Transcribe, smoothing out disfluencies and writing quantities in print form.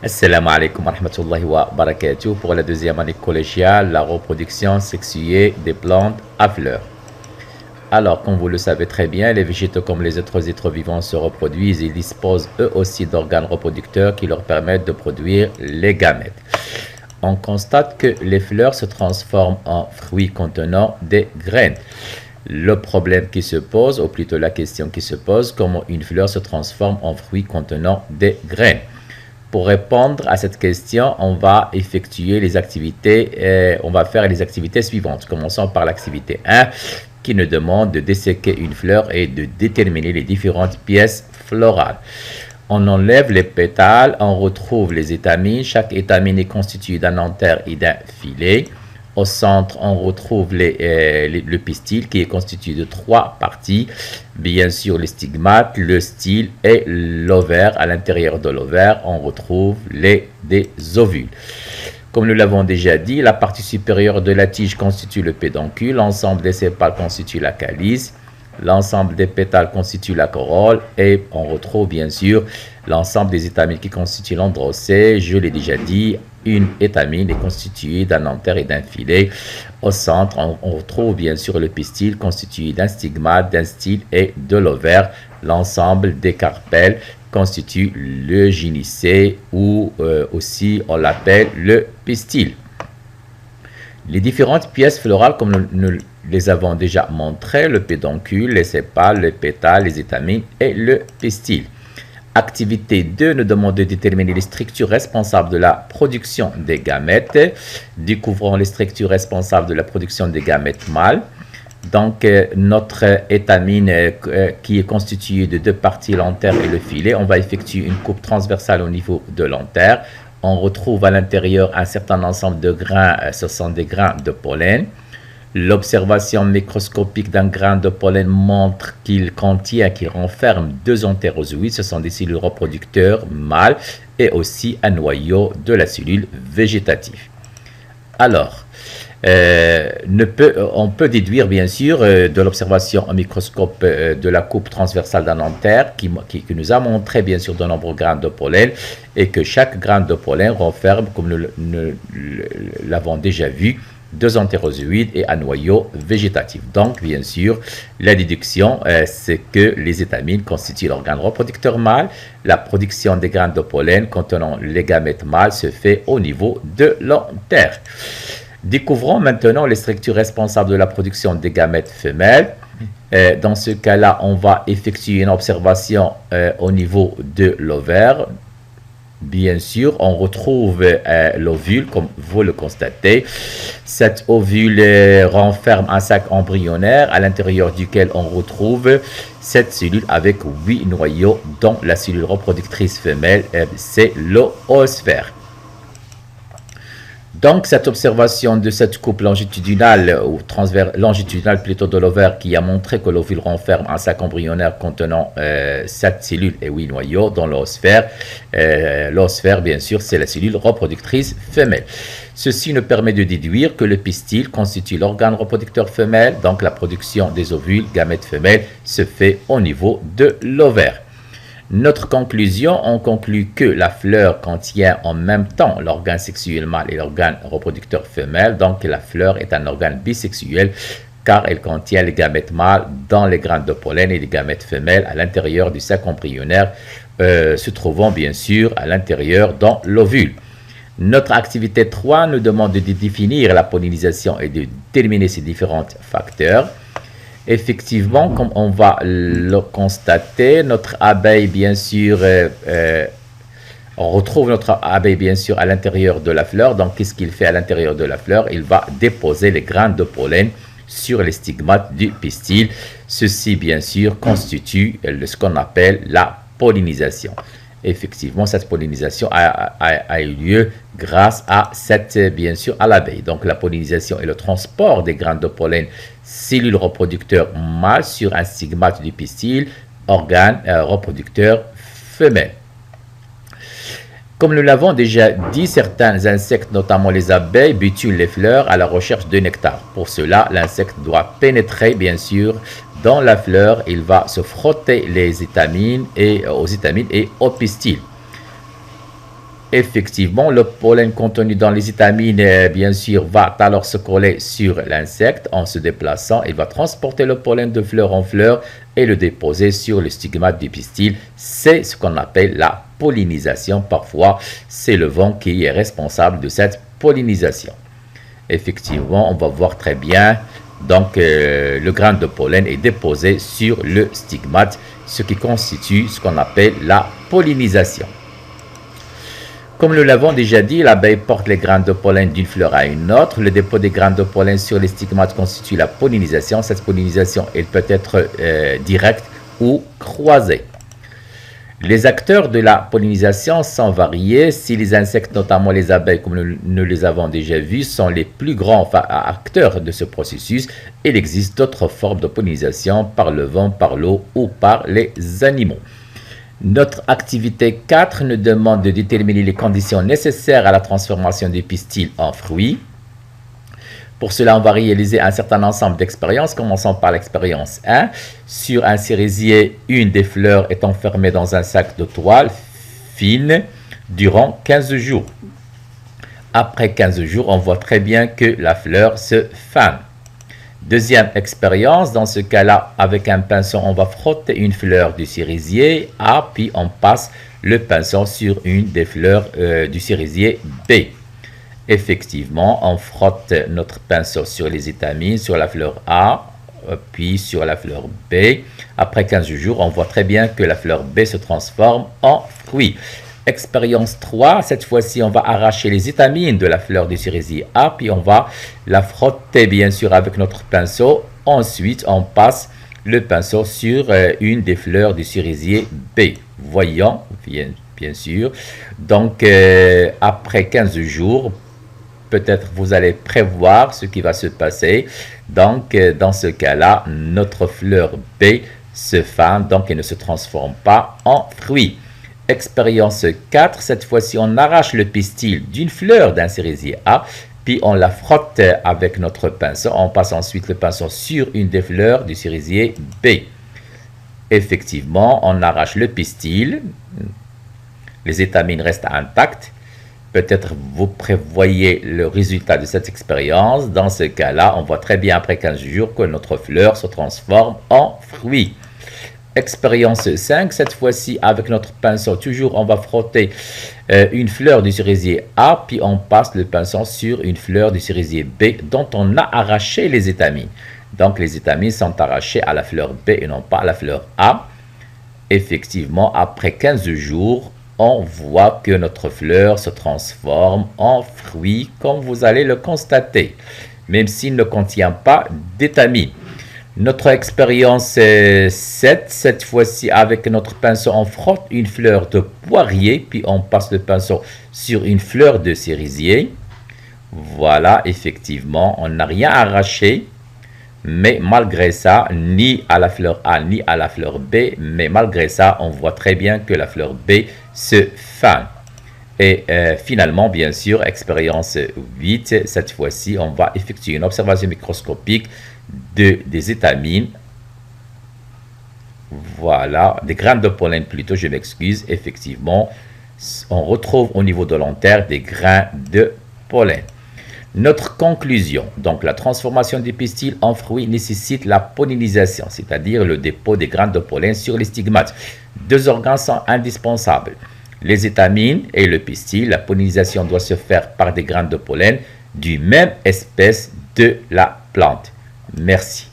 Assalamu alaikum wa rahmatullahi wa barakatuh. Pour la deuxième année collégiale, la reproduction sexuée des plantes à fleurs. Alors, comme vous le savez très bien, les végétaux comme les autres êtres vivants se reproduisent et disposent eux aussi d'organes reproducteurs qui leur permettent de produire les gamètes. On constate que les fleurs se transforment en fruits contenant des graines. Le problème qui se pose, ou plutôt la question qui se pose, comment une fleur se transforme en fruit contenant des graines? Pour répondre à cette question, on va effectuer les activités, on va faire les activités suivantes. Commençons par l'activité 1 qui nous demande de disséquer une fleur et de déterminer les différentes pièces florales. On enlève les pétales, on retrouve les étamines. Chaque étamine est constituée d'un anther et d'un filet. Au centre, on retrouve le pistil qui est constitué de 3 parties. Bien sûr, les stigmates, le style et l'ovaire. À l'intérieur de l'ovaire, on retrouve des ovules. Comme nous l'avons déjà dit, la partie supérieure de la tige constitue le pédoncule. L'ensemble des sépales constitue la calice. L'ensemble des pétales constitue la corolle. Et on retrouve bien sûr l'ensemble des étamines qui constituent l'androcée. Je l'ai déjà dit. Une étamine est constituée d'un anther et d'un filet. Au centre, on retrouve bien sûr le pistil constitué d'un stigmate, d'un style et de l'ovaire. L'ensemble des carpelles constitue le gynicée ou aussi on l'appelle le pistil. Les différentes pièces florales, comme nous les avons déjà montrées, le pédoncule, les sépales, les pétales, les étamines et le pistil. Activité 2 nous demande de déterminer les structures responsables de la production des gamètes. Découvrons les structures responsables de la production des gamètes mâles. Donc, notre étamine qui est constituée de 2 parties, l'anther et le filet, on va effectuer une coupe transversale au niveau de l'anther. On retrouve à l'intérieur un certain ensemble de grains, ce sont des grains de pollen. L'observation microscopique d'un grain de pollen montre qu'il contient, qu'il renferme 2 entérozoïdes, ce sont des cellules reproducteurs mâles et aussi un noyau de la cellule végétative. Alors, on peut déduire bien sûr de l'observation au microscope de la coupe transversale d'un anther qui nous a montré bien sûr de nombreux grains de pollen et que chaque grain de pollen renferme, comme nous l'avons déjà vu, 2 entérozoïdes et un noyau végétatif. Donc, bien sûr, la déduction, c'est que les étamines constituent l'organe reproducteur mâle. La production des grains de pollen contenant les gamètes mâles se fait au niveau de l'anther. Découvrons maintenant les structures responsables de la production des gamètes femelles. Dans ce cas-là, on va effectuer une observation au niveau de l'ovaire. Bien sûr, on retrouve l'ovule, comme vous le constatez. Cet ovule renferme un sac embryonnaire à l'intérieur duquel on retrouve cette cellule avec 8 noyaux, dont la cellule reproductrice femelle, c'est l'oosphère. Donc, cette observation de cette coupe longitudinale ou longitudinale plutôt de l'ovaire qui a montré que l'ovule renferme un sac embryonnaire contenant 7 cellules et 8 noyaux dans l'oosphère. L'oosphère, bien sûr, c'est la cellule reproductrice femelle. Ceci nous permet de déduire que le pistil constitue l'organe reproducteur femelle, donc la production des ovules, gamètes femelles, se fait au niveau de l'ovaire. Notre conclusion, on conclut que la fleur contient en même temps l'organe sexuel mâle et l'organe reproducteur femelle. Donc, la fleur est un organe bisexuel car elle contient les gamètes mâles dans les grains de pollen et les gamètes femelles à l'intérieur du sac embryonnaire, se trouvant bien sûr à l'intérieur dans l'ovule. Notre activité 3 nous demande de définir la pollinisation et de déterminer ses différents facteurs. Effectivement, comme on va le constater, notre abeille, bien sûr, on retrouve notre abeille, bien sûr, à l'intérieur de la fleur. Donc, qu'est-ce qu'il fait à l'intérieur de la fleur? Il va déposer les grains de pollen sur les stigmates du pistil. Ceci, bien sûr, constitue ce qu'on appelle la pollinisation. Effectivement, cette pollinisation a eu lieu grâce à bien sûr, à l'abeille. Donc, la pollinisation et le transport des grains de pollen, cellules reproducteurs mâles sur un stigmate du pistil, organe reproducteur femelle. Comme nous l'avons déjà dit, certains insectes, notamment les abeilles, butulent les fleurs à la recherche de nectar. Pour cela, l'insecte doit pénétrer, bien sûr, dans la fleur. Il va se frotter aux étamines et au pistil. Effectivement, le pollen contenu dans les étamines, bien sûr, va alors se coller sur l'insecte en se déplaçant. Il va transporter le pollen de fleur en fleur et le déposer sur le stigmate du pistil. C'est ce qu'on appelle la pollinisation. Parfois, c'est le vent qui est responsable de cette pollinisation. Effectivement, on va voir très bien. Donc, le grain de pollen est déposé sur le stigmate, ce qui constitue ce qu'on appelle la pollinisation. Comme nous l'avons déjà dit, l'abeille porte les grains de pollen d'une fleur à une autre. Le dépôt des grains de pollen sur les stigmates constitue la pollinisation. Cette pollinisation, elle peut être directe ou croisée. Les acteurs de la pollinisation sont variés. Si les insectes, notamment les abeilles, comme nous les avons déjà vus, sont les plus grands acteurs de ce processus, il existe d'autres formes de pollinisation par le vent, par l'eau ou par les animaux. Notre activité 4 nous demande de déterminer les conditions nécessaires à la transformation du pistil en fruit. Pour cela, on va réaliser un certain ensemble d'expériences. Commençons par l'expérience 1. Sur un cerisier, une des fleurs est enfermée dans un sac de toile fine durant 15 jours. Après 15 jours, on voit très bien que la fleur se fane. Deuxième expérience, dans ce cas-là, avec un pinceau, on va frotter une fleur du cerisier A, puis on passe le pinceau sur une des fleurs du cerisier B. Effectivement, on frotte notre pinceau sur les étamines, sur la fleur A, puis sur la fleur B. Après 15 jours, on voit très bien que la fleur B se transforme en fruit. Expérience 3, cette fois-ci, on va arracher les étamines de la fleur du cerisier A, puis on va la frotter bien sûr avec notre pinceau. Ensuite, on passe le pinceau sur une des fleurs du cerisier B. Voyons, bien sûr. Donc, après 15 jours, peut-être vous allez prévoir ce qui va se passer. Donc, dans ce cas-là, notre fleur B se fane, donc elle ne se transforme pas en fruit. Expérience 4, cette fois-ci, on arrache le pistil d'une fleur d'un cerisier A, puis on la frotte avec notre pinceau. On passe ensuite le pinceau sur une des fleurs du cerisier B. Effectivement, on arrache le pistil. Les étamines restent intactes. Peut-être vous prévoyez le résultat de cette expérience. Dans ce cas-là, on voit très bien après 15 jours que notre fleur se transforme en fruit. Expérience 5, cette fois-ci avec notre pinceau, toujours on va frotter une fleur du cerisier A, puis on passe le pinceau sur une fleur du cerisier B dont on a arraché les étamines. Donc les étamines sont arrachées à la fleur B et non pas à la fleur A. Effectivement, après 15 jours, on voit que notre fleur se transforme en fruit, comme vous allez le constater, même s'il ne contient pas d'étamines. Notre expérience 7, cette fois-ci avec notre pinceau, on frotte une fleur de poirier, puis on passe le pinceau sur une fleur de cerisier. Voilà, effectivement, on n'a rien arraché, mais malgré ça, ni à la fleur A, ni à la fleur B, mais malgré ça, on voit très bien que la fleur B se fane. Et finalement, bien sûr, expérience 8, cette fois-ci, on va effectuer une observation microscopique des étamines. Voilà, des graines de pollen plutôt, je m'excuse. Effectivement, on retrouve au niveau de l'antère des grains de pollen. Notre conclusion, donc la transformation du pistil en fruit nécessite la pollinisation, c'est-à-dire le dépôt des graines de pollen sur les stigmates. Deux organes sont indispensables. Les étamines et le pistil, la pollinisation doit se faire par des graines de pollen du même espèce de la plante. Merci.